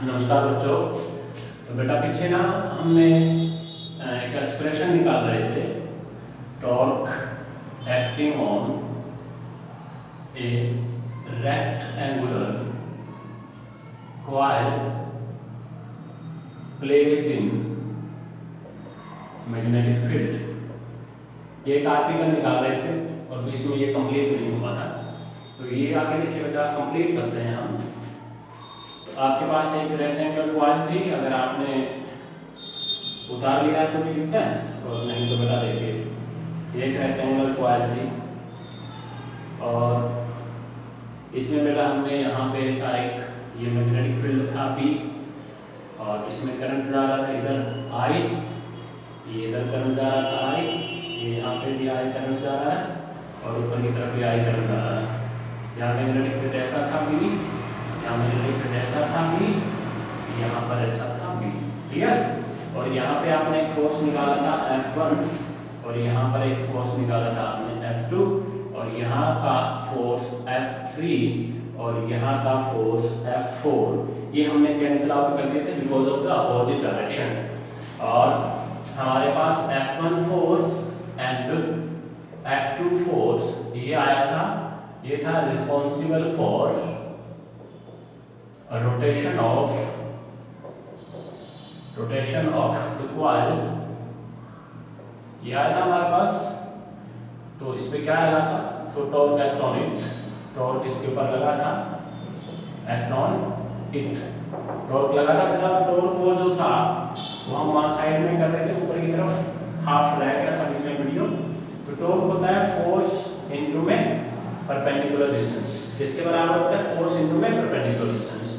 नमस्कार बच्चों। तो बेटा पीछे ना हमने एक एक्सप्रेशन निकाल रहे थे, torque acting on A rectangular coil placed in magnetic field. ये एक आर्टिकल निकाल रहे थे और बीच में ये कंप्लीट नहीं हुआ था, तो ये आगे देखिए बेटा कंप्लीट करते हैं हम। आपके पास एक रेक्टेंगुलर कॉइल थी, अगर आपने उतार लिया तो ठीक है, और नहीं तो बेटा देखिए एक रेक्टेंगुलर कॉइल थी और इसमें बेटा हमने यहाँ पे ऐसा एक ये मैग्नेटिक फील्ड था B, और इसमें करंट जा रहा था इधर I, ये इधर करंट जा रहा था I, ये यहाँ पे भी I करंट जा रहा है और ऊपर की तरफ भी I करंट जा रहा है। यहाँ मैग्नेटिक फील्ड ऐसा था B, यहाँ मैग्नेटिक फील्ड ऐसा था B, यहाँ पर ऐसा था B, ठीक है। और यहाँ पे आपने एक फोर्स निकाला था F1 और यहाँ पर एक फोर्स निकाला था आपने F2, और यहाँ का फोर्स F3 और यहाँ का फोर्स F4, ये हमने कैंसिल आउट कर दिए थे because of the opposite direction. और हमारे पास F1 force and F2 force ये आया था, ये था responsible for rotation of the coil, ये आया था हमारे पास। तो इस पे क्या लगा था, सो टॉर्क एक्टॉन इट, टॉर्क इसके ऊपर लगा था एक्टॉन इट, टॉर्क लगा था बेटा। टॉर्क वो जो था वो हम वहाँ साइड में कर रहे थे, ऊपर की तरफ हाफ रह गया था इसमें वीडियो। तो टॉर्क होता है फोर्स इनटू में परपेंडिकुलर डिस्टेंस, किसके बराबर होता है, फोर्स इनटू में परपेंडिकुलर डिस्टेंस।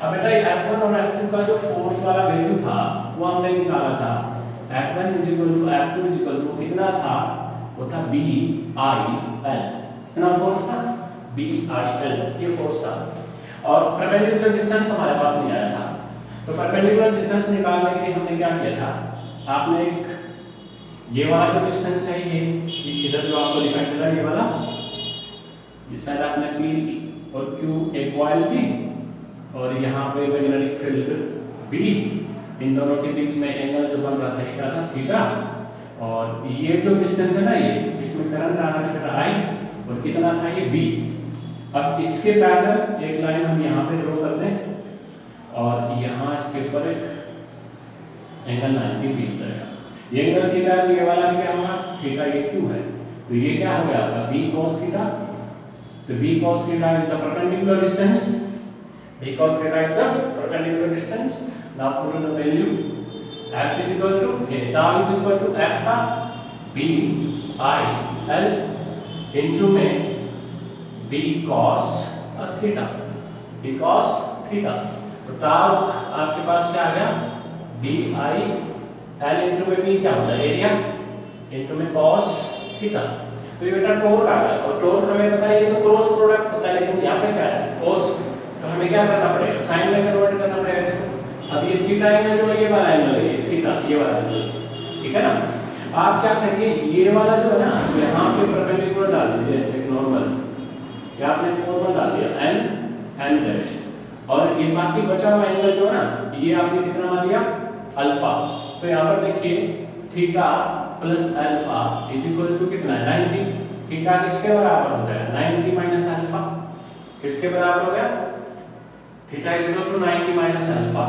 अब बेटा F1 और F2 का जो फोर्स वाला वैल्यू था वो हमने निकाला था, F1 F2 कितना था, वो था BIL, कितना फोर्स था, BIL, ये फोर्स था। और परपेंडिकुलर डिस्टेंस हमारे पास नहीं आया था, तो परपेंडिकुलर डिस्टेंस निकालने के लिए हमने क्या किया था, आपने एक ये वाला जो डिस्टेंस है ये इधर जो आपको दिखाई दे रहा है ये वाला, ये शायद आपने P और Q एक कॉइल थी और यहाँ पे मैग्नेटिक फील्ड B, इन दोनों के बीच में एंगल जो बन रहा था ये क्या था, थीटा। और ये जो डिस्टेंस है ना, ये इसमें करंट आ रहा था I और कितना था ये B। अब इसके पैरेलल एक लाइन हम यहाँ पे ड्रॉ कर दें और यहाँ इसके ऊपर एक एंगल 90 भी जाएगा। ये एंगल थीटा है तो ये वाला भी क्या होगा, थीटा, ये Q है, तो ये क्या हो गया आपका B cos थीटा। तो B cos theta is the perpendicular distance. B cos theta is the perpendicular distance. Now put the value. F is equal to tau is equal to F का B I L into में B cos theta, B cos theta। तो tau आपके पास क्या आ गया, B I L into में B क्या होता है, एरिया, into में cos theta। तो ये बेटा टॉर्क आ गया, और टॉर्क हमें पता है ये तो क्रॉस प्रोडक्ट होता है, लेकिन यहाँ पे क्या है cos, तो हमें क्या करना पड़ेगा, साइन में कन्वर्ट करना पड़ेगा इसको। अब ये थीटा एंगल जो है ये वाला एंगल है, ये थीटा ये वाला एंगल, ठीक है ना। आप क्या करेंगे, ये वाला जो है ना यहाँ पे परपेंडिकुलर डाल दीजिए ऐसे नॉर्मल, क्या आपने नॉर्मल डाल दिया n डैश, और ये बाकी बचा हुआ एंगल जो है ना ये आपने कितना मान लिया, अल्फा। तो यहाँ पर देखिए theta plus alpha is equal to कितना है, 90। थीटा किसके बराबर होता है, 90 माइनस अल्फा, किसके बराबर हो गया, theta is equal to 90 minus alpha.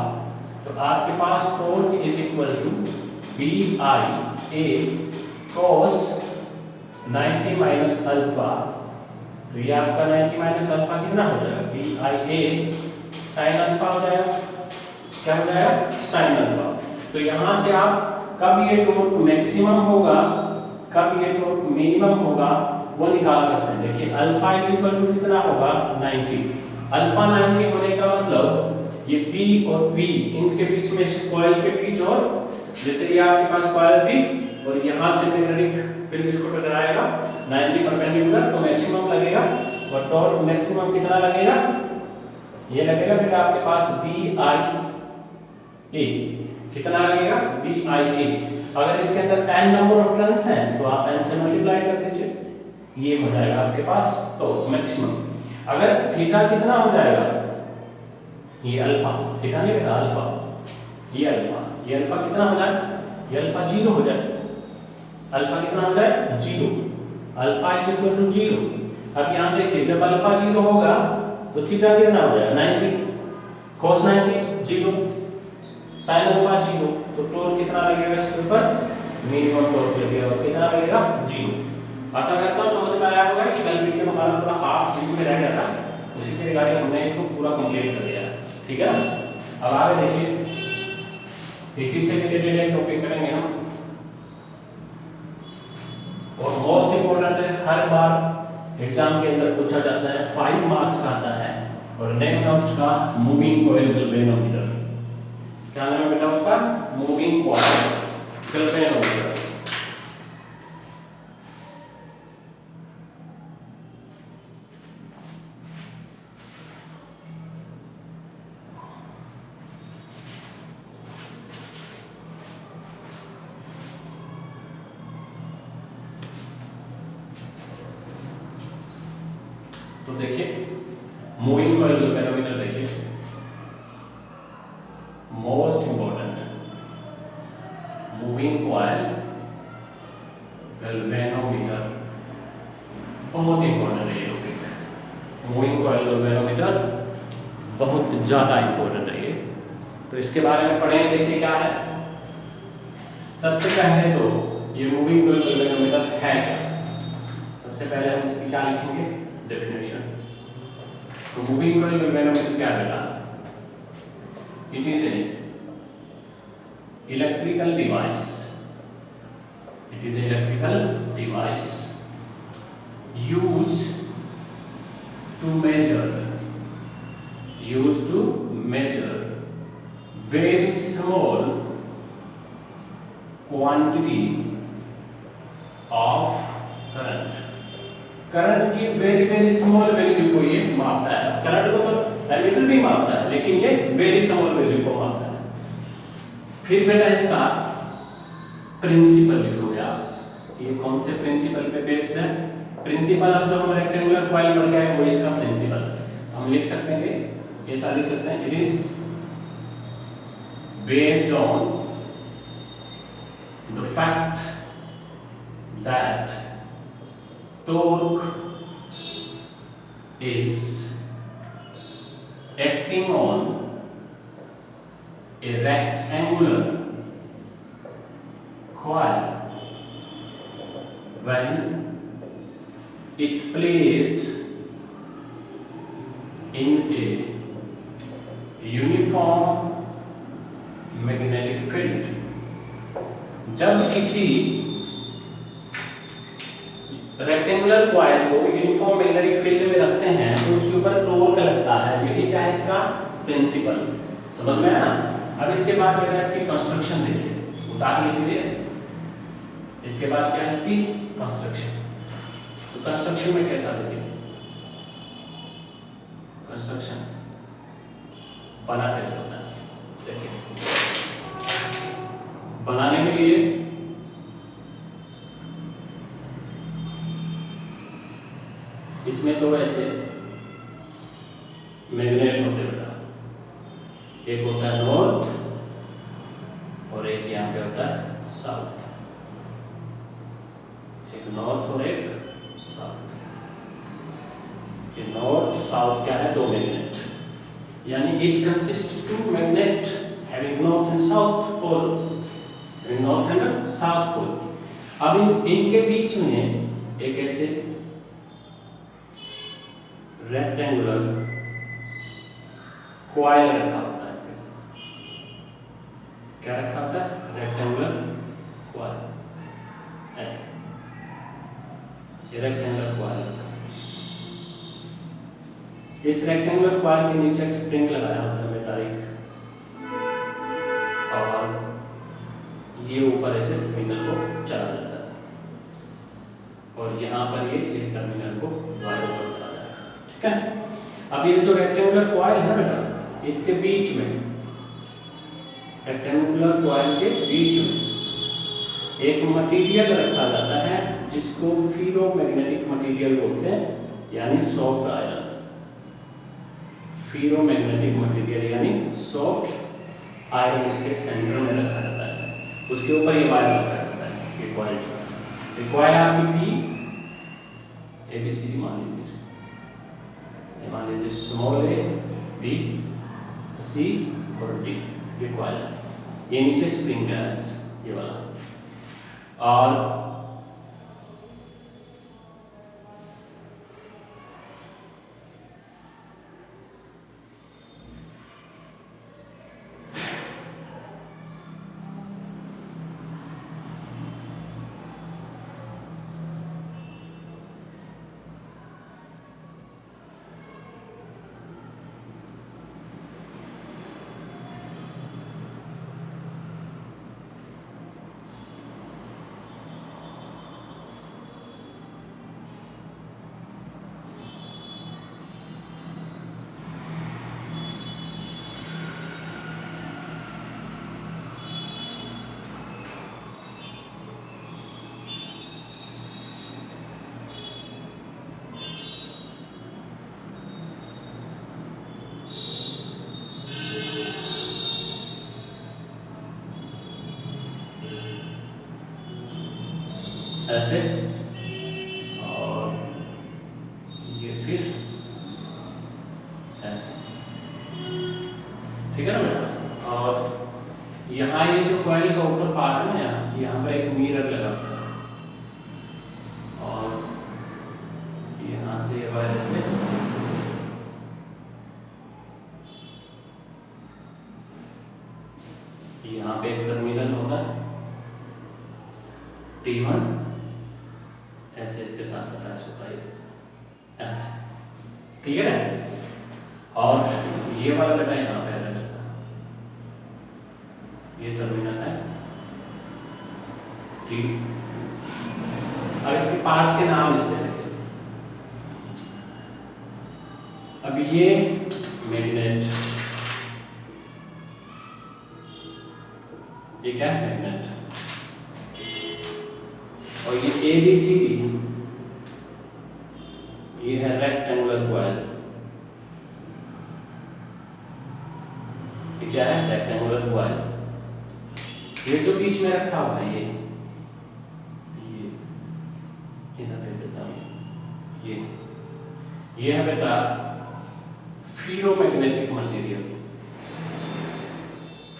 तो आपके पास torque is equal to BIA cos 90 minus alpha, तो ये आपका 90 माइनस अल्फा कितना हो जाएगा, BIA sin अल्फा हो जाएगा, क्या हो जाएगा, sin अल्फा। तो यहाँ से आप कब ये टॉर्क मैक्सिमम होगा, कब ये टॉर्क मिनिमम होगा वो निकाल सकते हैं। देखिए अल्फा इज इक्वल टू कितना होगा, 90। अल्फा 90 होने का मतलब ये P और P इनके बीच में, कॉइल के बीच, और जैसे ये आपके पास कॉइल थी और यहाँ से मैग्नेटिक फील्ड इसको टकराएगा 90 परपेंडिकुलर, तो मैक्सिमम लगेगा। और टॉर्क मैक्सिमम कितना लगेगा, ये लगेगा बेटा आपके पास BIA, कितना लगेगा, BIA। अगर इसके अंदर n नंबर ऑफ टर्न्स हैं तो आप n से मल्टीप्लाई कर दीजिए, ये हो जाएगा आपके पास तो मैक्सिमम। अगर थीटा कितना हो जाएगा, ये अल्फा, थीटा नहीं बेटा, अल्फा, ये अल्फा, ये अल्फा कितना हो जाए, ये अल्फा 0 हो जाए, अल्फा कितना हो जाए 0, अल्फा इज इक्वल टू 0। अब यहाँ देखिए जब अल्फा 0 होगा तो थीटा कितना हो जाएगा 90, cos 90 0, sin अल्फा 0, तो टोर कितना लगेगा इसके ऊपर, मिनिमम टोर लगेगा, और कितना लगेगा 0। आशा करता हूँ समझ में आया होगा कि कल वीडियो हमारा थोड़ा हाफ बीच में रह गया था, उसी के रिगार्डिंग हमने इसको पूरा कंप्लीट कर दिया, ठीक है ना। अब आगे देखिए, इसी से रिलेटेड एक टॉपिक करेंगे हम, और मोस्ट इंपोर्टेंट है, हर बार एग्जाम के अंदर पूछा जाता है, 5 मार्क्स का आता है, और नेम है उसका मूविंग कॉइल गैल्वेनोमीटर। क्या नाम है बेटा उसका, मूविंग कॉइल गैल्वेनोमीटर। तो देखिए मूविंग कॉइल गैल्वेनोमीटर, देखिए most important moving coil galvanometer, बहुत इंपॉर्टेंट है ये टॉपिक, मूविंग कॉइल गैल्वेनोमीटर बहुत ज्यादा इंपॉर्टेंट है ये। तो इसके बारे में पढ़ें, देखिए क्या है। सबसे पहले तो ये मूविंग कॉइल गैल्वेनोमीटर है क्या, सबसे पहले हम इसकी क्या लिखेंगे, डेफिनेशन। तो मूविंग कॉइल गैल्वेनोमीटर क्या बेटा, it is a electrical device, it is a electrical device used to measure very small quantity of current की वेरी स्मॉल वैल्यू को ये मापता है। करंट को तो एमीटर भी मापता है, लेकिन ये वेरी स्मॉल वैल्यू को मापता है। फिर बेटा इसका प्रिंसिपल लिखोगे आप, ये कौन से प्रिंसिपल पे बेस्ड है। प्रिंसिपल अब जो हम रेक्टेंगुलर कॉइल पढ़ गए वो इसका प्रिंसिपल हम लिख सकते हैं, ऐसा लिख सकते हैं, it is based on the fact that torque is acting on a rectangular coil when it placed in a uniform magnetic field। जब किसी रेक्टेंगुलर कॉइल को यूनिफॉर्म मैग्नेटिक फील्ड में रखते हैं तो उसके ऊपर टॉर्क लगता है, यही क्या है इसका प्रिंसिपल। समझ में आया। अब इसके बाद क्या है इसकी कंस्ट्रक्शन देखिए, उतार लीजिए। इसके बाद क्या है इसकी कंस्ट्रक्शन। तो कंस्ट्रक्शन में कैसा देखिए, कंस्ट्रक्शन बना कैसे होता है देखिए। बनाने के लिए इसमें तो ऐसे मैग्नेट होते बेटा, एक होता है नॉर्थ और एक यहाँ पे होता है साउथ, एक नॉर्थ और एक साउथ। ये नॉर्थ साउथ क्या है, दो मैग्नेट, यानी it consist two magnet having north and south pole, having north and south pole. अब इनके बीच में एक ऐसे रेक्टेंगुलर कॉइल रखा होता है। कैसे, क्या रखा होता है, रेक्टेंगुलर कॉइल, ऐसे ये रेक्टेंगुलर कॉइल। इस रेक्टेंगुलर कॉइल के नीचे एक स्प्रिंग लगाया होता है मेटालिक, और ये ऊपर ऐसे टर्मिनल को चला जाता है, और यहाँ पर ये एक टर्मिनल को वायर पर चला जाता है। ठीक है। अब ये जो रेक्टेंगुलर कॉइल है बेटा, इसके बीच में, रेक्टेंगुलर कॉइल के बीच में एक मटेरियल रखा जाता है जिसको फेरोमैग्नेटिक मटेरियल बोलते हैं, यानी सॉफ्ट आयरन। फेरोमैग्नेटिक मटेरियल यानी सॉफ्ट आयरन इसके सेंटर में रखा जाता है, उसके ऊपर ये वायर रखा जाता है, ये कॉइल जो है, ये कॉइल आपकी पी ABCD मान लीजिए, मान लीजिए स्मॉल a B C और D, ये कॉइल है, ये नीचे स्प्रिंग गैस ये वाला, और ऐसे, और ये फिर ऐसे, ठीक है ना बेटा। और यहाँ ये जो कॉइल का ऊपर पार्ट है ना, यहाँ पर एक मिरर लगा होता है, और यहाँ से ये वायर से यहाँ पे एक टर्मिनल होता है T1, ऐसे इसके साथ अटैच होता है, ऐसे, क्लियर है। और ये वाला बेटा यहाँ पे अटैच होता है, ये टर्मिनल है T। अब इसके पार्ट्स के नाम लेते हैं। अब ये मैग्नेट, ये क्या है मैग्नेट, और ये ABCD, ये है रेक्टेंगुलर कॉइल, ये क्या है रेक्टेंगुलर कॉइल। ये जो बीच में रखा हुआ है ये इधर दे देता हूँ, ये है बेटा फेरोमैग्नेटिक मटेरियल।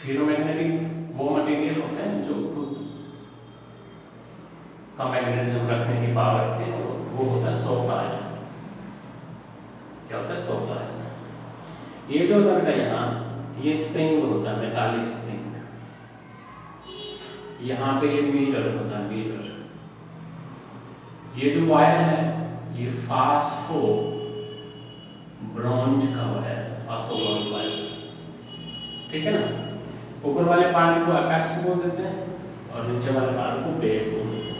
फेरोमैग्नेटिक वो मटेरियल होते हैं जो का मैग्नेटिज्म रखने की पावर रखते हैं, वो होता है सॉफ्ट आयरन। क्या होता है सॉफ्ट आयरन। ये जो होता है बेटा यहाँ, ये स्प्रिंग होता है, मेटालिक स्प्रिंग। यहाँ पे ये मीटर होता है, मीटर। ये जो वायर है ये फास्फो ब्रॉन्ज का वायर, फास्फो ब्रॉन्ज वायर, ठीक है ना। ऊपर वाले पार्ट को अपेक्स बोल देते हैं और नीचे वाले पार्ट को बेस बोल देते हैं,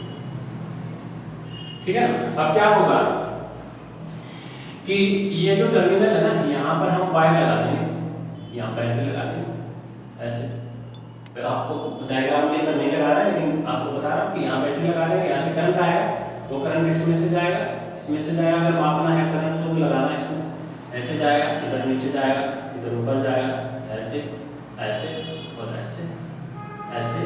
ठीक है ना। अब क्या होगा कि ये जो टर्मिनल है ना, यहाँ पर हम वायर लगा देंगे, यहाँ बैटरी लगा देंगे ऐसे। फिर आपको डायग्राम में नहीं लगा रहा है, लेकिन आपको बता रहा हूँ कि यहाँ बैटरी लगा देंगे, यहाँ से करंट आएगा, वो करंट इसमें से जाएगा, इसमें से जाएगा। अगर मापना है करंट तो लगाना है इसमें, ऐसे जाएगा, इधर नीचे जाएगा, इधर ऊपर जाएगा, ऐसे ऐसे और ऐसे ऐसे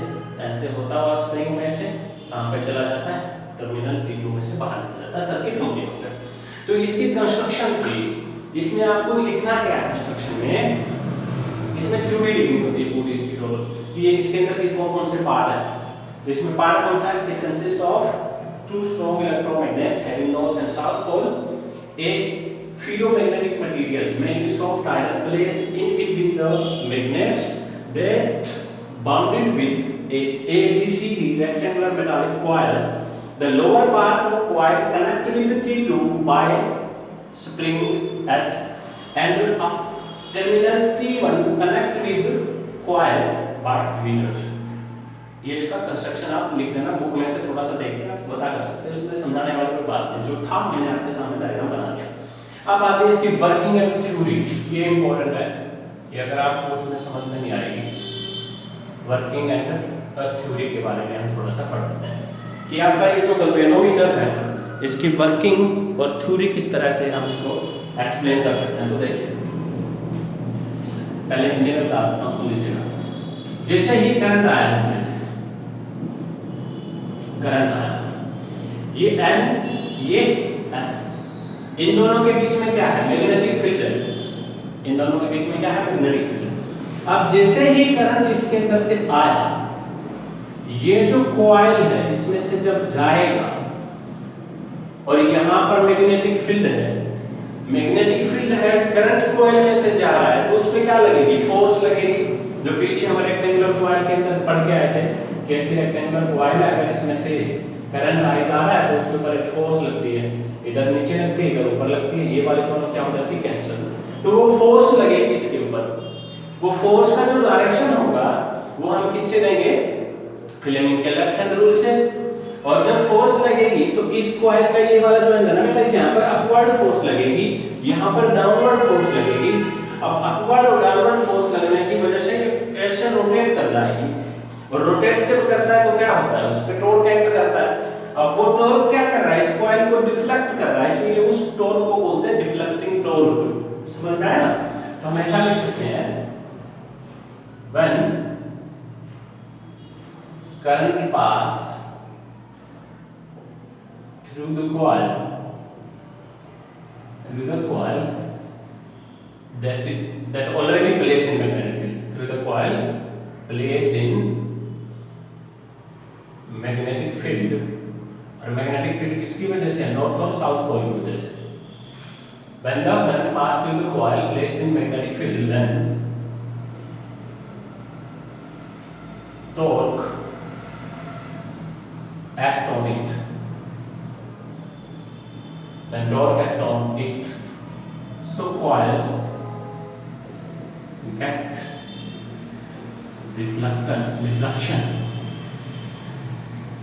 ऐसे होता हुआ स्प्रिंग में से कहाँ पे चला जाता है, टर्मिनल T2 में से बाहर निकल जाता है, सर्किट कंप्लीट हो गया। तो इसकी कंस्ट्रक्शन थी, इसमें आपको लिखना क्या है कंस्ट्रक्शन में, इसमें थ्योरी लिखनी होती है पूरी इसकी रोल कि ये इसके अंदर कौन से पार्ट है। तो इसमें पार्ट कौन सा है, it consist of two strong electromagnet having north and south pole, a ferromagnetic material mainly soft iron placed in between the magnets that bounded with a ABCD rectangular metallic coil. The lower part of coil connected with the T2 by spring S and terminal T1 connect with coil by wheeler. ये इसका construction आप लिख देना, book में से थोड़ा सा देख के आप पता कर सकते हैं, उसमें समझाने वाली कोई बात नहीं, जो था मैंने आपके सामने डायग्राम बना दिया। अब आते हैं इसकी वर्किंग एंड थ्योरी, ये इंपॉर्टेंट है, ये अगर आपको उसमें समझ में नहीं आएगी। वर्किंग एंड थ्योरी के बारे में हम थोड़ा सा पढ़ लेते हैं कि आपका ये जो गैल्वेनोमीटर है, इसकी वर्किंग और थ्योरी किस तरह से हम इसको एक्सप्लेन कर सकते हैं। तो देखिए पहले हिंदी में बता देता हूँ, सुन लीजिएगा। जैसे ही करंट आया इसमें से, करंट आया, ये N ये S, इन दोनों के बीच में क्या है? मैग्नेटिक फील्ड है। इन दोनों के बीच में क्या है? Magnetic field. अब जैसे ही करंट इसके अंदर से आया, ये जो कॉइल है इसमें से जब जाएगा और यहाँ पर मैग्नेटिक फील्ड है, मैग्नेटिक फील्ड है, करंट कॉइल में से जा रहा है, तो उस पे क्या लगेगी? फोर्स लगेगी। जो पीछे हम रेक्टेंगुलर कॉइल के अंदर पढ़ के आए थे, कैसे रेक्टेंगुलर कॉइल है, अगर इसमें से करंट आ जा रहा है तो उसके ऊपर एक फोर्स लगती है, इधर नीचे लगती है, इधर ऊपर लगती है, ये वाली दोनों क्या हो जाती है? कैंसिल। तो वो फोर्स लगेगी इसके ऊपर, वो फोर्स का जो डायरेक्शन होगा वो हम किससे देंगे? फ्लेमिंग के लेफ्ट हैंड रूल से। और जब फोर्स लगेगी तो इस कॉइल का ये वाला जो है ना, यहाँ पर अपवर्ड फोर्स लगेगी, यहाँ पर डाउनवर्ड फोर्स लगेगी। अब अपवर्ड और डाउनवर्ड फोर्स लगने की वजह से ऐसे रोटेट कर जाएगी, और रोटेट जब करता है तो क्या होता है? उस पे टॉर्क एक्ट करता है। अब वो टॉर्क क्या कर रहा है? इस कॉइल को डिफ्लेक्ट कर रहा है, इसलिए उस टॉर्क को बोलते हैं डिफ्लेक्टिंग टॉर्क। समझ में आया? तो हम ऐसा लिख सकते हैं, when current pass through the coil that already placed in magnetic field, through the coil placed in magnetic field, और मैग्नेटिक फील्ड किसकी वजह से? नॉर्थ और साउथ पोल की वजह से। when the current pass through the coil placed in magnetic field, then torque act on it, so coil get deflection,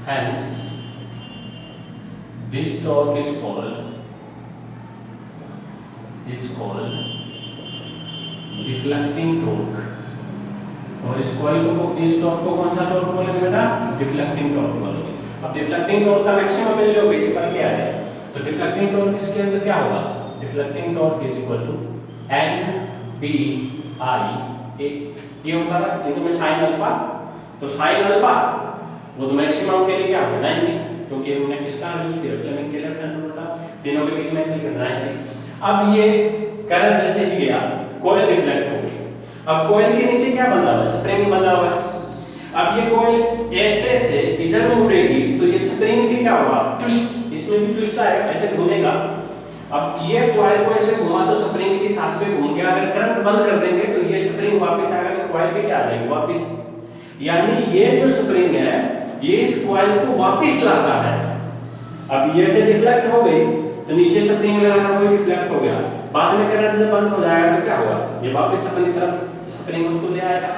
hence this torque is called deflecting torque। और इस coil को, इस torque को कौन सा टॉर्क बोलेंगे बेटा? डिफ्लेक्टिंग टॉर्क बोलेंगे। अब डिफ्लेक्टिंग टॉर्क का मैक्सिमम वैल्यू पीछे पर क्या है? तो डिफ्लेक्टिंग टॉर्क इसके अंदर क्या होगा? Deflecting torque is equal to NPI, ये होता था ये तो में साइन अल्फा, तो साइन अल्फा वो तो मैक्सिमम के लिए क्या होगा? 90, क्योंकि हमने किसका यूज किया? फ्लेमिंग के लेफ्ट हैंड रूल का, तीनों के बीच में एंगल 90। अब ये करंट जैसे ही गया, कॉइल डिफ्लेक्ट हो गई। अब कॉइल के नीचे क्या बंधा हुआ है? स्प्रिंग बंधा हुआ है। अब ये कॉइल ऐसे से इधर मुड़ेगी तो ये स्प्रिंग भी क्या होगा? ट्विस्ट, इसमें भी ट्विस्ट आएगा, ऐसे घूमेगा। अब ये कॉइल को ऐसे घुमा तो स्प्रिंग भी साथ में घूम गया। अगर करंट बंद कर देंगे तो ये स्प्रिंग वापस आएगा, तो कॉइल भी क्या आ जाएगी? वापस। यानी ये जो स्प्रिंग है ये इस कॉइल को वापस लाता है। अब ये से डिफ्लेक्ट हो गई तो नीचे स्प्रिंग लगा था, वो डिफ्लेक्ट हो गया। बाद में करंट जब बंद हो जाएगा तो क्या होगा? ये वापस अपनी तरफ स्प्रिंग उसको ले आएगा।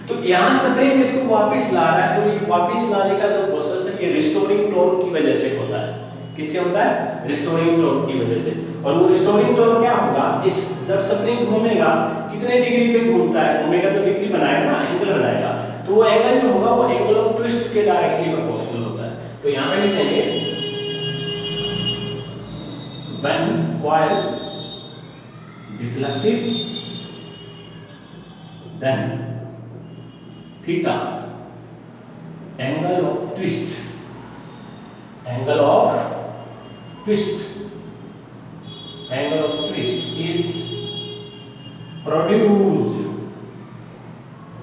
तो यहाँ स्प्रिंग इसको वापस ला रहा है, तो ये वापस लाने का जो प्रोसेस है ये रिस्टोरिंग टॉर्क की वजह से होता है। किससे होता है? रिस्टोरिंग टॉर्क की वजह से। और वो रिस्टोरिंग टॉर्क क्या होगा? इस जब स्प्रिंग घूमेगा कितने डिग्री पे घूमता है? घूमेगा तो डिग्री बनाएगा ना, एंगल बनाएगा। तो वो एंगल जो होगा वो एंगल ऑफ ट्विस्ट के डायरेक्टली प्रोपोर्शनल होता है। तो यहाँ पे लिखेंगे when coil deflected, then theta, angle of twist is produced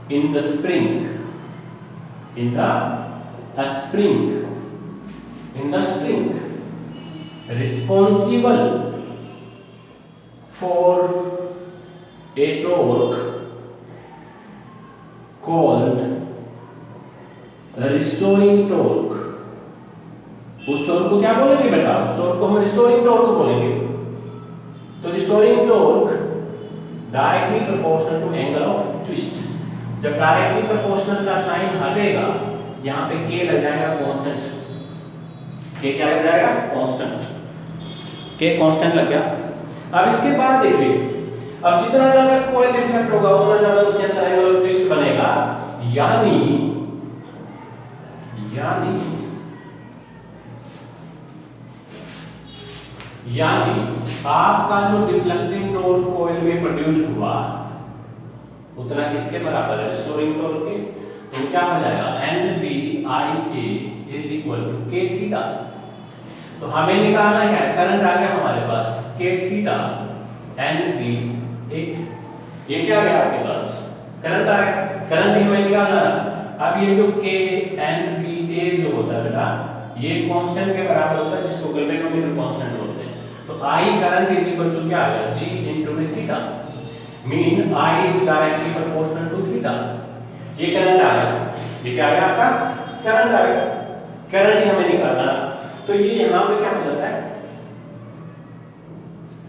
in the spring, responsible for a torque called restoring torque। उस टॉर्क को क्या बोलेंगे बेटा? उस टॉर्क को हम रिस्टोरिंग टॉर्क बोलेंगे। तो restoring torque directly proportional to angle of twist. जब डायरेक्टली प्रोपोर्शनल का साइन हटेगा, यहाँ पे k लग जाएगा कांस्टेंट। k क्या लग जाएगा? कांस्टेंट। k कांस्टेंट लग गया। अब इसके बाद देखिए, अब जितना ज्यादा कॉइल डिफ्लेक्ट होगा उतना ज्यादा उसके अंदर एंगल ऑफ ट्विस्ट बनेगा। यानी आपका जो डिफ्लेक्टिंग टॉर्क कॉइल में प्रोड्यूस हुआ उतना किसके बराबर है, रिस्टोरिंग टॉर्क के। तो क्या हो जाएगा, N B I A is equal to K theta. तो हमें निकालना क्या है, करंट आ गया हमारे पास के थीटा एन बी ए, ये क्या आ गया आपके पास, करंट आ गया। करंट हमें निकालना है। अब ये जो के एन बी ए जो होता है बेटा, ये कांस्टेंट के बराबर होता है, जिसको गैल्वेनोमीटर कांस्टेंट बोलते हैं। तो I current is equal to क्या आ गया, जी इनटू में theta, mean I is directly proportional to theta. ये करंट आ गया, ये क्या आ गया आपका, करंट आ गया। करंट ही हमें निकालना है। तो ये यहां पे क्या हो जाता है,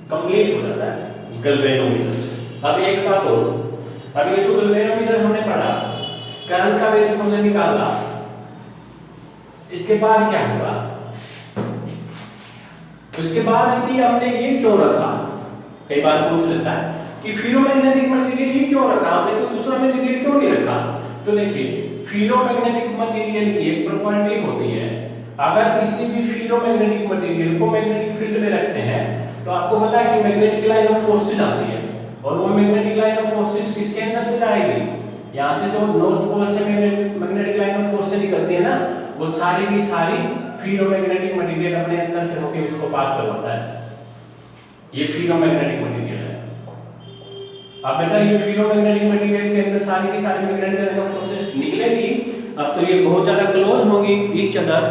कंप्लीट हो जाता है गैल्वेनोमीटर। अब एक बात और, अब ये जो गैल्वेनोमीटर हमने पढ़ा, करंट का वैल्यू हमने निकाला, इसके बाद क्या होगा, उसके बाद है कि हमने ये क्यों रखा, कई बार पूछ लेता है कि फेरोमैग्नेटिक मटेरियल ये क्यों रखा, हमने कोई दूसरा मटेरियल क्यों नहीं रखा। तो देखिए फेरोमैग्नेटिक मटेरियल की एक प्रॉपर्टी होती है, अगर किसी भी फेरोमैग्नेटिक मटेरियल को मैग्नेटिक फील्ड में रखते हैं तो आपको पता है कि मैग्नेटिक लाइन ऑफ फोर्सेस आती है, और वो मैग्नेटिक लाइन ऑफ फोर्सेस किसके अंदर से जाएगी, यहाँ से जो नॉर्थ पोल से मैग्नेटिक लाइन ऑफ फोर्स से निकलती है ना, वो सारी की सारी फेरोमैग्नेटिक मटेरियल अपने अंदर से होकर उसको पास करवाता है। ये फेरोमैग्नेटिक मटेरियल है। अब बेटा ये फेरोमैग्नेटिक मटेरियल के अंदर सारी की सारी मैग्नेटिक लाइन ऑफ फोर्सेस निकलेगी। अब तो ये बहुत ज्यादा क्लोज होगी ईच अदर।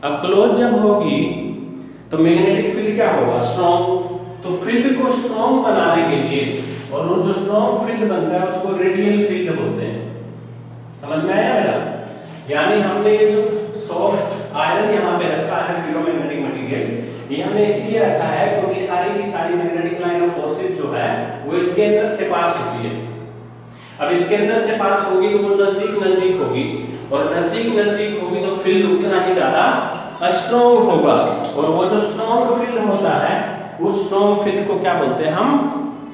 अब क्लोज जब होगी तो मैग्नेटिक फील्ड क्या होगा, स्ट्रॉन्ग। तो फील्ड को स्ट्रॉन्ग बनाने के लिए, और वो जो स्ट्रॉन्ग फील्ड बनता है उसको रेडियल फील्ड बोलते हैं। समझ में आया बेटा? यानी हमने ये जो सॉफ्ट आयरन यहाँ पे रखा है फेरोमैग्नेटिक मटेरियल, ये हमने इसलिए रखा है क्योंकि सारी की सारी मैग्नेटिक लाइन ऑफ फोर्सेस जो है वो इसके अंदर से पास होती है। अब इसके अंदर से पास होगी तो वो नजदीक नजदीक होगी, और नजदीक नजदीक होगी तो फील्ड उतना ही ज्यादा स्ट्रॉन्ग होगा। और वो जो स्ट्रॉन्ग फील्ड होता है, उस स्ट्रॉन्ग फील्ड को क्या बोलते हैं हम,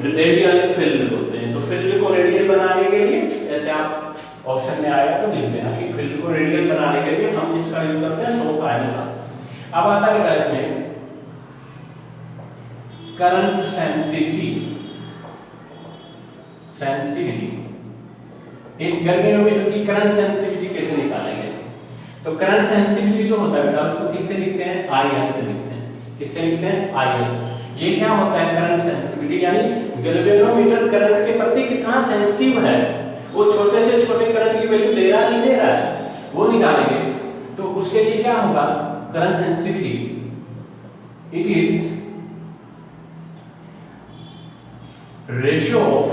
रेडियल फील्ड बोलते हैं। तो फील्ड को रेडियल बनाने के लिए, ऐसे आप ऑप्शन में आएगा तो लिख देना कि फील्ड को रेडियल बनाने के लिए हम इसका यूज करते हैं सॉफ्ट आयरन का। अब आता है इसमें करंट सेंसिटिविटी। इस गैल्वेनोमीटर की करंट सेंसिटिविटी कैसे निकालेंगे? तो करंट सेंसिटिविटी जो होता है बेटा, उसको किससे लिखते हैं, IS से लिखते हैं। किससे लिखते हैं, IS। ये क्या होता है करंट सेंसिटिविटी, यानी गैल्वेनोमीटर करंट के प्रति कितना सेंसिटिव है, वो छोटे से छोटे करंट की वैल्यू दे रहा नहीं दे रहा है, वो निकालेंगे। तो उसके लिए क्या होगा, current sensitivity, it is ratio of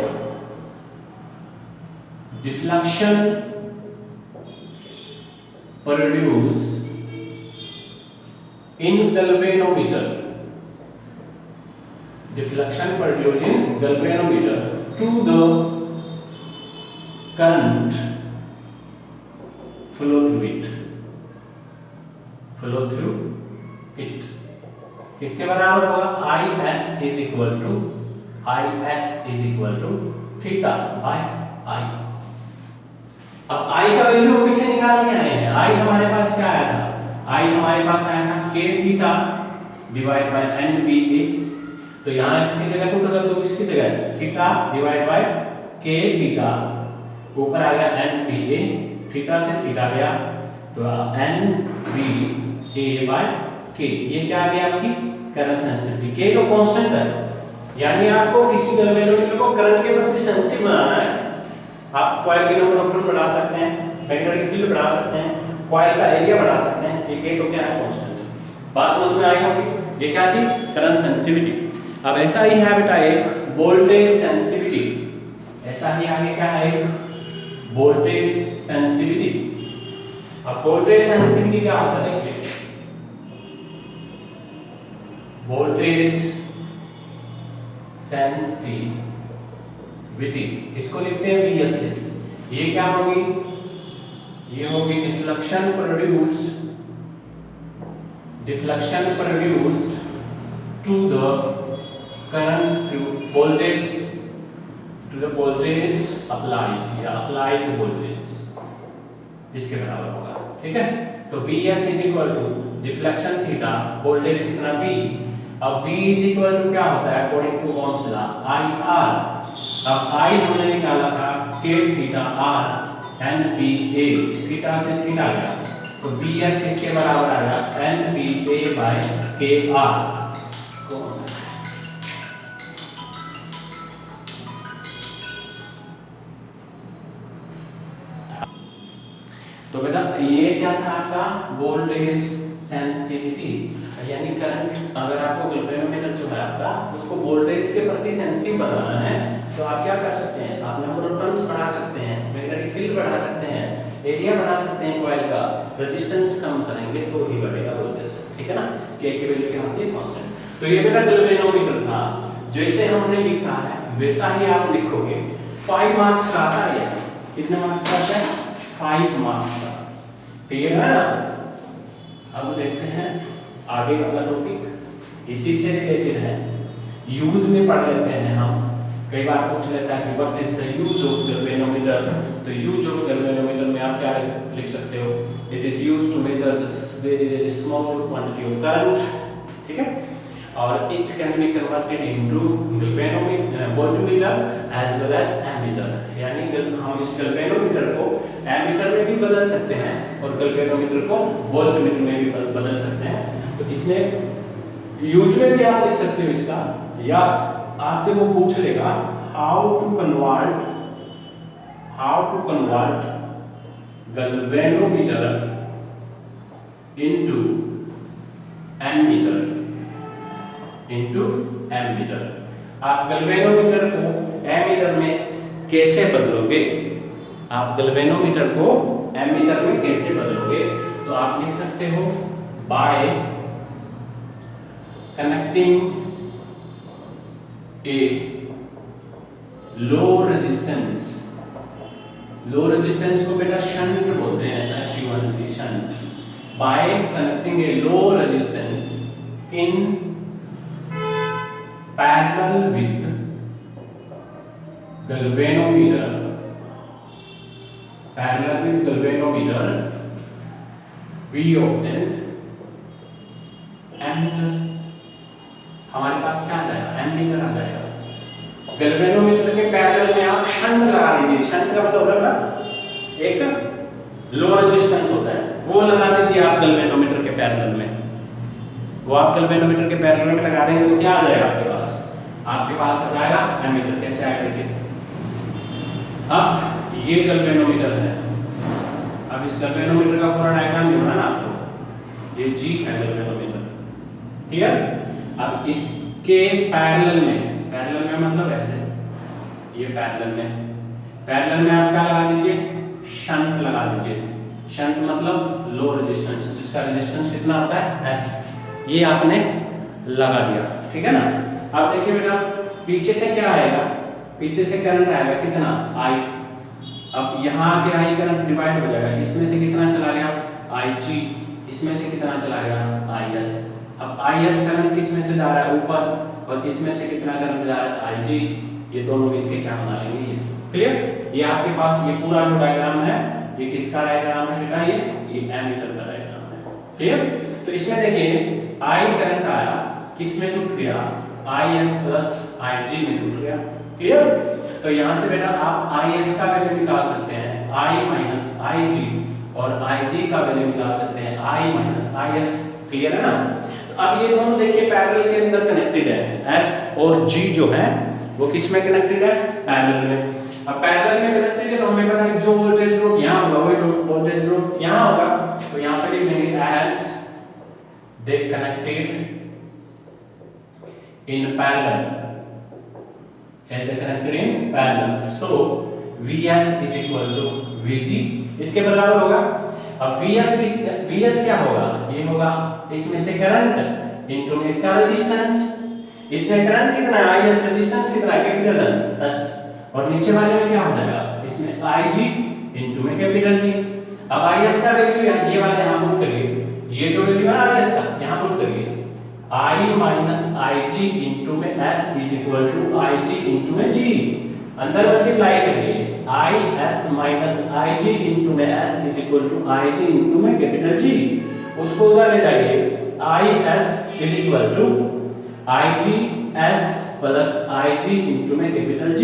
deflection produce in galvanometer, deflection produce in galvanometer to the current flow through it, किसके बराबर होगा, IS is equal to theta by I। अब I का वैल्यू पीछे निकाल के आए हैं। I हमारे पास क्या आया था, I हमारे पास आया था k theta divide by NBA। तो यहाँ इसकी जगह पुट कर दो, किसकी जगह, theta divide by k theta, ऊपर आ गया NBA, थीटा से थीटा गया तो NBA बाय k। ये क्या आ गया आपकी करंट सेंसिटिविटी। k तो कांस्टेंट है, यानी आपको किसी गैल्वेनोमीटर को करंट के प्रति सेंसिटिव बनाना है। आप कॉइल की नंबर ऑफ टर्न बढ़ा सकते हैं, मैग्नेटिक फील्ड बढ़ा सकते हैं, कॉइल का एरिया बढ़ा सकते हैं। ये k तो क्या है, कांस्टेंट। बात समझ में आई होगी। ये क्या थी, करंट सेंसिटिविटी। अब ऐसा ही है बेटा एक वोल्टेज सेंसिटिविटी। ऐसा ही आगे क्या है, वोल्टेज सेंसिटिविटी। अब वोल्टेज सेंसिटिविटी क्या होता है, देखिए वोल्टेज सेंसिटिविटी, इसको लिखते हैं VS से। ये क्या होगी, ये होगी deflection produced to the current through voltage, to the voltage applied या applied voltage, इसके बराबर होगा। ठीक है, तो VS is equal to deflection theta, voltage कितना V। अब V is equal to क्या होता है, according to Ohm's law, IR अब आई हमने निकाला था K theta R N P A, theta से थीटा गया तो बी एस किसके बराबर आएगा N P A by K R. तो बेटा ये क्या था आपका वोल्टेज सेंसिटिविटी, यानी करंट अगर आपको गैल्वेनोमीटर जो है आपका उसको वोल्टेज के प्रति सेंसिटिव बनाना है तो आप क्या कर सकते हैं, आप नंबर ऑफ टर्न्स बढ़ा सकते हैं, मैग्नेटिक फील्ड बढ़ा सकते हैं, एरिया बढ़ा सकते हैं कॉइल का, रेजिस्टेंस कम करेंगे तो ही बढ़ेगा वोल्टेज, ठीक है ना, के की वैल्यू क्या होती है कांस्टेंट। तो ये बेटा गैल्वेनोमीटर था, जैसे हमने लिखा है वैसा ही आप लिखोगे। 5 मार्क्स का आता है, कितने मार्क्स का आता है 5 मार्क्स का, क्लियर है ना। अब देखते हैं आगे वाला टॉपिक इसी से रिलेटेड है, यूज में पढ़ लेते हैं हम। कई बार पूछ लेता है कि what is the use of galvanometer, तो यूज ऑफ गैल्वेनोमीटर में आप क्या लिख सकते हो, it is used to measure this very small quantity of current, ठीक है, और it can be converted into voltmeter as well as ammeter, यानी हम इस गैल्वेनोमीटर को एमीटर में भी बदल सकते हैं और गैल्वेनोमीटर को वोल्टमीटर में भी बदल सकते हैं। तो इसमें यूज में भी आप लिख सकते हो इसका, या आपसे वो पूछ लेगा how to convert galvanometer into ammeter. आप गैल्वेनोमीटर को एमीटर में कैसे बदलोगे, आप गैल्वेनोमीटर को एमीटर में कैसे बदलोगे, तो आप लिख सकते हो by connecting a low resistance को बेटा शंट बोलते हैं, SUNT shunt, by connecting a low resistance in parallel with galvanometer, we obtained ammeter. हमारे पास क्या आ जाएगा एमीटर आ जाएगा। गैल्वेनोमीटर के पैरेलल में आप शंट लगा दीजिए, शंट का मतलब होता है एक लो रेजिस्टेंस होता है, वो लगा दीजिए आप गैल्वेनोमीटर के पैरेलल में, वो आप गैल्वेनोमीटर के पैरेलल में लगा देंगे तो क्या आ जाएगा आपके पास आ जाएगा एमीटर। कैसे आएगा देखिए, अब ये गैल्वेनोमीटर है, अब इस गैल्वेनोमीटर का पूरा डायग्राम भी बनाना आपको, ये G है गैल्वेनोमीटर, ठीक है। अब इसके पैरेलल में मतलब ऐसे, ये पैरेलल में आप क्या लगा दीजिए शंट लगा दीजिए, शंट मतलब लो रेजिस्टेंस, जिसका रेजिस्टेंस कितना होता है S, ये आपने लगा दिया, ठीक है ना। अब देखिए बेटा पीछे से क्या आएगा, पीछे से करंट आएगा कितना I, अब यहाँ के I करंट डिवाइड हो जाएगा, इसमें से कितना चला गया IG, इसमें से कितना चला गया IS। अब IS करंट किसमें से जा रहा है ऊपर, और इसमें से कितना करंट जा रहा है IG, ये दोनों मिलके क्या बना लेंगे ये, क्लियर। ये आपके पास ये पूरा जो डायग्राम है ये किसका डायग्राम है बेटा, ये एमीटर का डायग्राम है, क्लियर। तो इसमें देखिए I करंट आया, किसमें जुट गया IS प्लस IG में जुट गया, क्लियर। तो यहाँ से बेटा आप IS का वैल्यू निकाल सकते हैं I माइनस IG, और IG का वैल्यू निकाल सकते हैं I माइनस IS, क्लियर है ना। तो अब ये दोनों देखिए पैरेलल के अंदर कनेक्टेड है, S और G जो है वो किस में कनेक्टेड है पैरेलल में। अब पैरेलल में कनेक्टेड है तो हमें पता है जो वोल्टेज ड्रॉप यहाँ होगा वही वोल्टेज ड्रॉप यहाँ होगा, तो यहाँ पे लिख देंगे as they connected in parallel, so Vs is equal to Vg, इसके बराबर होगा। अब Vs क्या होगा, ये होगा इसमें से करंट इनटू इसका रेजिस्टेंस, इसमें करंट कितना है Is, रेजिस्टेंस कितना है कैपिटल S, और नीचे वाले में क्या हो जाएगा इसमें Ig इनटू में कैपिटल G। अब Is का वैल्यू ये वाला यहाँ पुट करिए, ये जो वैल्यू है ना Is का यहाँ पुट करिए, I माइनस Ig इनटू में S is equal to Ig into में G, अंदर मल्टीप्लाई करिए Is माइनस Ig इनटू में S is equal to Ig into में कैपिटल G, उसको उधर ले जाइए Is is equal to Ig S plus Ig into में कैपिटल G,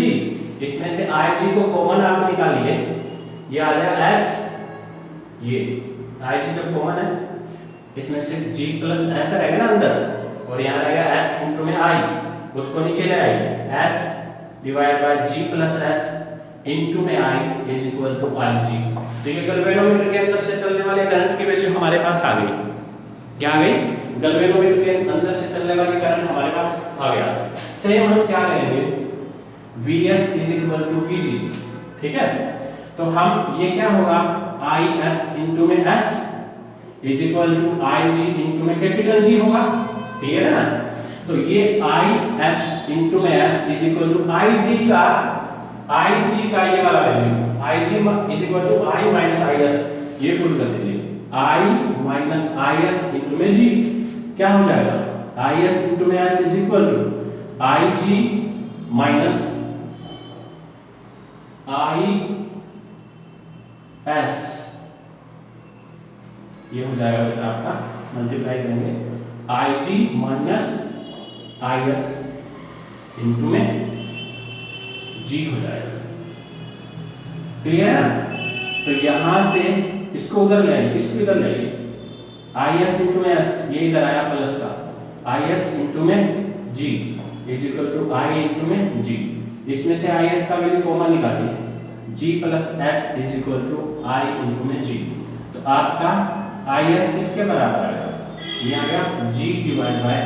इसमें से IG को कॉमन आप निकालिए, ये आ जाएगा S, ये IG जब कॉमन है इसमें से G प्लस S रहेगा ना अंदर, और यहाँ रहेगा S इंटू में I, उसको नीचे ले आइए, S divide by G plus S into में I is equal to IG। तो ये गैल्वेनोमीटर के अंदर से चलने वाले करंट की वैल्यू हमारे पास आ गई। क्या आ गई? गैल्वेनोमीटर के अंदर से चलने वाली करंट हमारे पास आ गया। सेम हम क्या करेंगे, Vs is equal to Vg, ठीक है। तो हम ये क्या होगा, Is इंटू में S is equal to Ig into में कैपिटल G होगा, क्लियर है ना। तो ये Is इंटू में S is equal to Ig का ये वाला value Ig is equal to I minus Is, ये पुट कर दीजिए, I माइनस Is इंटू में G क्या हो जाएगा, Is इंटू में S is equal to Ig minus Is, ये हो जाएगा बेटा आपका, मल्टीप्लाई करेंगे Ig माइनस Is इंटू में G हो जाएगा, क्लियर है ना। तो यहां से इसको उधर ले आइए, इसको इधर ले आइए, Is इंटू में S, ये इधर आया प्लस का, Is इंटू में G is equal to I into में G, इसमें से Is का वैल्यू कॉमन निकालिए, G plus S is equal to I into में G। तो आपका Is किसके बराबर आएगा, ये आ गया G divide by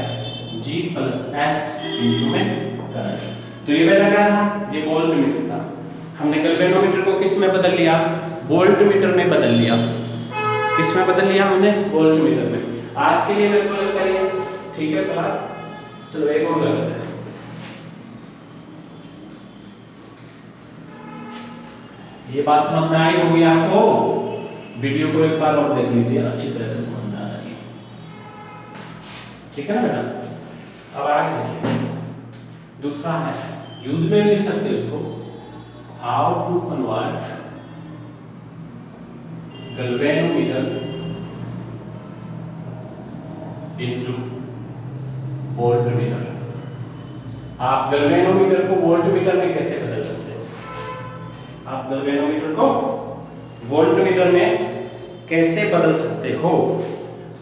G plus S into में करंट। तो ये मेरा क्या था, ये वोल्ट मीटर था। हमने गैल्वेनोमीटर को किस में बदल लिया, वोल्ट मीटर में बदल लिया। किस में बदल लिया हमने, वोल्ट मीटर में। आज के लिए मेरे को लगता है ठीक है क्लास, चलो एक और करते हैं। ये बात समझ में आई होगी आपको, वीडियो को एक बार और देख लीजिए, अच्छी तरह से समझ में आ रही है, ठीक है ना बेटा। अब आगे देखिए, दूसरा है, यूज में लिख सकते हैं इसको, how to convert galvanometer into voltmeter. आप गैल्वेनोमीटर को वोल्टमीटर में कैसे बदल सकते हो, आप गैल्वेनोमीटर को वोल्टमीटर में कैसे बदल सकते हो।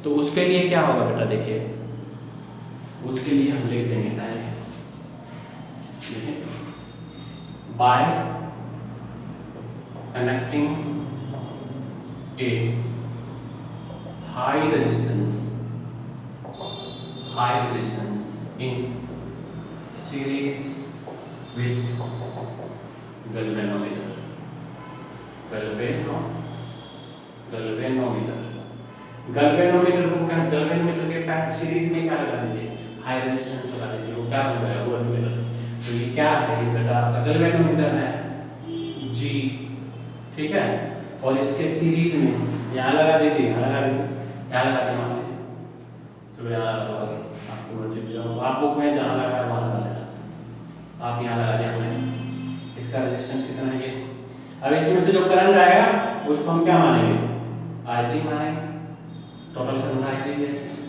तो उसके लिए क्या होगा बेटा, देखिए उसके लिए हम लिख देंगे पहले bye connecting a high resistance in series with galvanometer को क्या, गैल्वेनोमीटर के पैक सीरीज में क्या लगा दीजिए, हाई रेजिस्टेंस लगा दीजिए, वो क्या बन जाएगा, वोल्टमीटर। तो ये क्या है, ये बेटा गैल्वेनोमीटर है G, ठीक है, और इसके सीरीज में यहाँ लगा दीजिए, यहाँ लगा दीजिए, यहाँ लगा दिया, मान लीजिए, चलो यहाँ लगा दीजिए, आपको मर्जी जाओ, आप बुक में जहाँ लगा है वहाँ लगा देना, आप यहाँ लगा दिया हमने। इसका रेजिस्टेंस कितना है ये, अब इसमें से जो करंट आएगा उसको हम क्या मानेंगे, Ig मानेंगे, टोटल करंट Ig है इसमें से।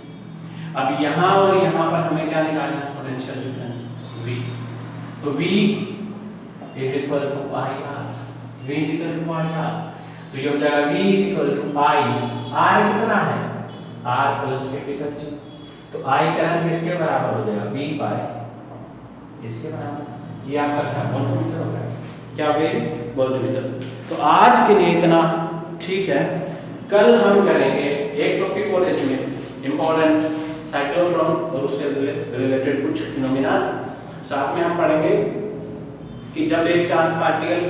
अब यहाँ और यहाँ पर हमें क्या निकालना है, पोटेंशियल डिफरेंस V। तो V is equal to IR, V is equal to IR। तो ये हो जाएगा V is equal to I, R कितना है, R प्लस कैपिटल G। तो I करंट किसके बराबर हो जाएगा, V बाय इसके बराबर। ये आपका क्या वोल्टमीटर हो गया, क्या हो गया वोल्टमीटर। तो आज के लिए इतना ठीक है, कल हम करेंगे एक टॉपिक और इसमें इंपॉर्टेंट साइक्लोट्रॉन और उससे रिलेटेड कुछ फिनोमेना। साथ में हम पढ़ेंगे कि जब एक चार्ज पार्टिकल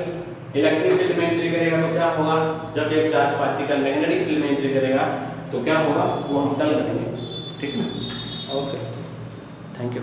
इलेक्ट्रिक फील्ड में एंट्री करेगा तो क्या होगा, जब एक चार्ज पार्टिकल मैग्नेटिक फील्ड में एंट्री करेगा तो क्या होगा, वो हम कल करेंगे, ठीक है। Okay, thank you.